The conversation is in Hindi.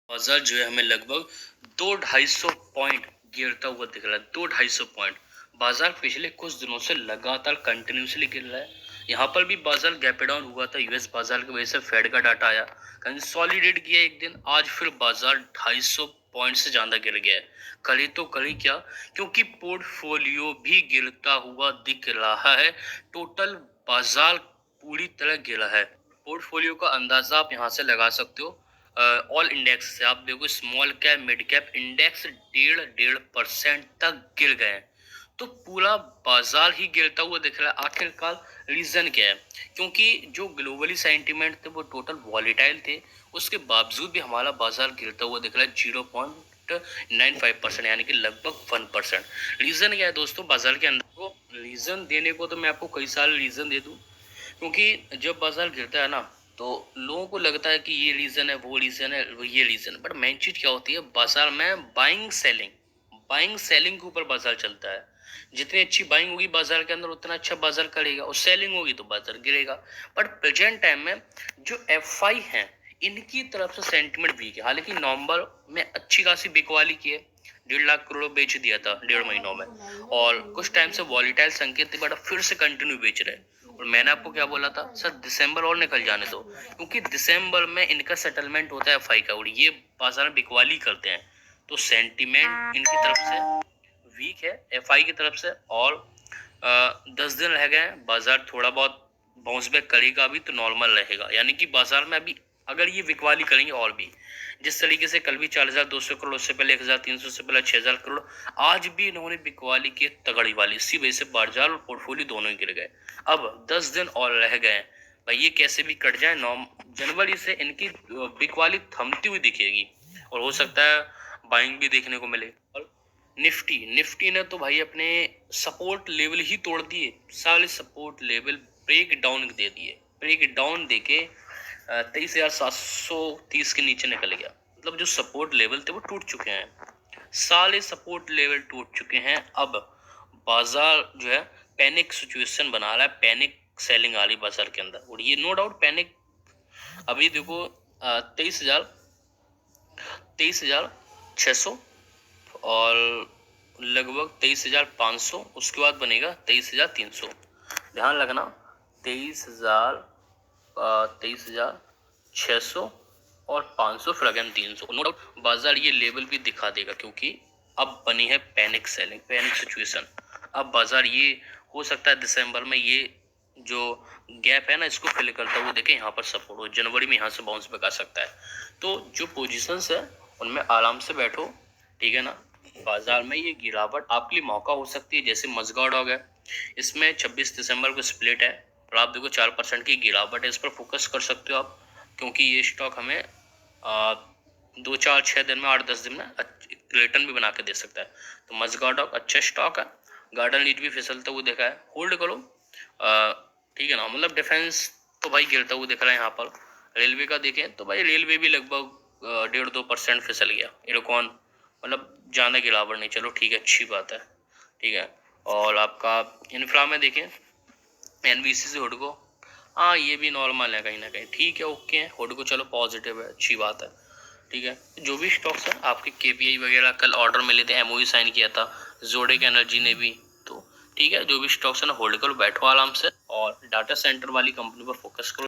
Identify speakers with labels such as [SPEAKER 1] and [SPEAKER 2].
[SPEAKER 1] बाजार जो है हमें लगभग 200-250 पॉइंट गिरता हुआ दिख रहा है। 200-250 पॉइंट बाजार पिछले कुछ दिनों से लगातार कंटिन्यूसली गिर रहा है। यहाँ पर भी बाजार गैप डाउन हुआ था यूएस बाजार की वजह से। फेड का डाटा आया, कंसोलिडेट किया एक दिन, आज फिर बाजार 250 पॉइंट से ज्यादा गिर गया है। करी तो करी क्या, क्योंकि पोर्टफोलियो भी गिरता हुआ दिख रहा है। टोटल बाजार पूरी तरह गिरा है। पोर्टफोलियो का अंदाजा आप यहाँ से लगा सकते हो। ऑल इंडेक्स से आप देखो, small cap mid cap index 1.5% तक गिर गए हैं। तो पूरा बाजार ही गिरता हुआ दिख रहा है। आखिरकार रीजन क्या है? क्योंकि जो ग्लोबली सेंटिमेंट थे वो टोटल वॉलेटाइल थे, उसके बावजूद भी हमारा बाजार गिरता हुआ दिख रहा है 0.95%, यानी कि लगभग 1%। रीजन क्या है दोस्तों बाजार के अंदर? को रीजन देने को तो मैं आपको कई सारे रीजन दे दूं, क्योंकि जब बाजार गिरता है ना तो लोगों को लगता है कि ये रीजन है, वो रीजन है, वो ये रीजन। बट मेन चीज क्या होती है बाजार में? बाइंग सेलिंग के ऊपर बाजार चलता है। जितनी अच्छी बाइंग होगी बाजार के अंदर उतना अच्छा बाजार करेगा, और सेलिंग होगी तो बाजार गिरेगा। बट प्रेजेंट टाइम में जो एफआई है इनकी तरफ से सेंटिमेंट वीक है। हालांकि नवंबर में अच्छी खासी बिकवाली की है, 1.5 लाख करोड़ बेच दिया था 1.5 महीनों में, और कुछ टाइम से वॉलीटाइल संकेत थे, बट अब फिर से कंटिन्यू बेच रहे हैं। और मैंने आपको क्या बोला था, सर दिसंबर और निकल जाने दो, क्योंकि दिसंबर में इनका सेटलमेंट होता है एफआई का, और ये बाजार में बिकवाली करते हैं। तो सेंटिमेंट इनकी तरफ से वीक है, एफआई की तरफ से। और 10 दिन रह गए हैं, बाजार थोड़ा बहुत बाउंस बैक करेगा अभी तो नॉर्मल रहेगा। यानी कि बाजार में अभी अगर ये बिकवाली करेंगे और भी जिस तरीके से कल भी 4,200 करोड़, उससे पहले 1,300, से पहले 6,000 करोड़, आज भी इन्होंने बिकवाली की तगड़ी वाली, इसी वजह से बाजार और पोर्टफोलियो दोनों ही गिर गए। अब 10 दिन और रह गए भाई, ये कैसे भी कट जाए। 9 जनवरी से इनकी बिकवाली थमती हुई दिखेगी, और हो सकता है बाइंग भी देखने को मिले। और निफ्टी ने तो भाई अपने सपोर्ट लेवल ही तोड़ दिए, सारे सपोर्ट लेवल ब्रेक डाउन दे दिए। ब्रेक डाउन देके 23,730 के नीचे निकल गया। मतलब जो सपोर्ट लेवल थे वो टूट चुके हैं, सारे सपोर्ट लेवल टूट चुके हैं। अब बाजार जो है पैनिक सिचुएशन बना रहा है, पैनिक सेलिंग आ रही बाजार के अंदर, और ये नो डाउट पैनिक। अभी देखो 23,600 और लगभग 23,500, उसके बाद बनेगा 23,300। ध्यान रखना, 23,600 और 500, फिर अगेन 300। नो डाउट बाजार ये लेवल भी दिखा देगा, क्योंकि अब बनी है पैनिक सेलिंग, पैनिक सिचुएशन। अब बाजार ये हो सकता है दिसंबर में ये जो गैप है ना इसको फिल करता हुआ देखे, यहाँ पर सपोर्ट हो, जनवरी में यहाँ से बाउंस बैक आ सकता है। तो जो पोजीशंस है उनमें आराम से बैठो, ठीक है ना। बाजार में ये गिरावट आपके लिए मौका हो सकती है, जैसे मजगाड़ हो गया, इसमें 26 दिसंबर को स्प्लिट है, और आप देखो 4% की गिरावट है, इस पर फोकस कर सकते हो आप, क्योंकि ये स्टॉक हमें 2-4-6 दिन में, 8-10 दिन में रिटर्न भी बना के दे सकता है। तो मजगाडॉक अच्छा स्टॉक है। गार्डन लीड भी फिसलता हुआ देखा है, होल्ड करो, ठीक है ना। मतलब डिफेंस तो भाई गिरता हुआ दिख रहा है यहाँ पर। रेलवे का देखें तो भाई रेलवे भी लगभग 1.5-2% फिसल गया। इरकॉन मतलब ज़्यादा गिरावट नहीं, चलो ठीक है, अच्छी बात है, ठीक है। और आपका इंफ्रा में देखें, एनबीसी से हुडको, हाँ ये भी नॉर्मल है कहीं ना कहीं, ठीक है, ओके है। हुडको चलो पॉजिटिव है, अच्छी बात है, ठीक है। जो भी स्टॉक्स हैं आपके केपीआई वगैरह कल ऑर्डर मिले थे, एमओयू साइन किया था जोडेक एनर्जी ने भी, तो ठीक है। जो भी स्टॉक्स है ना होल्ड करो, बैठो आराम से, और डाटा सेंटर वाली कंपनी पर फोकस करो।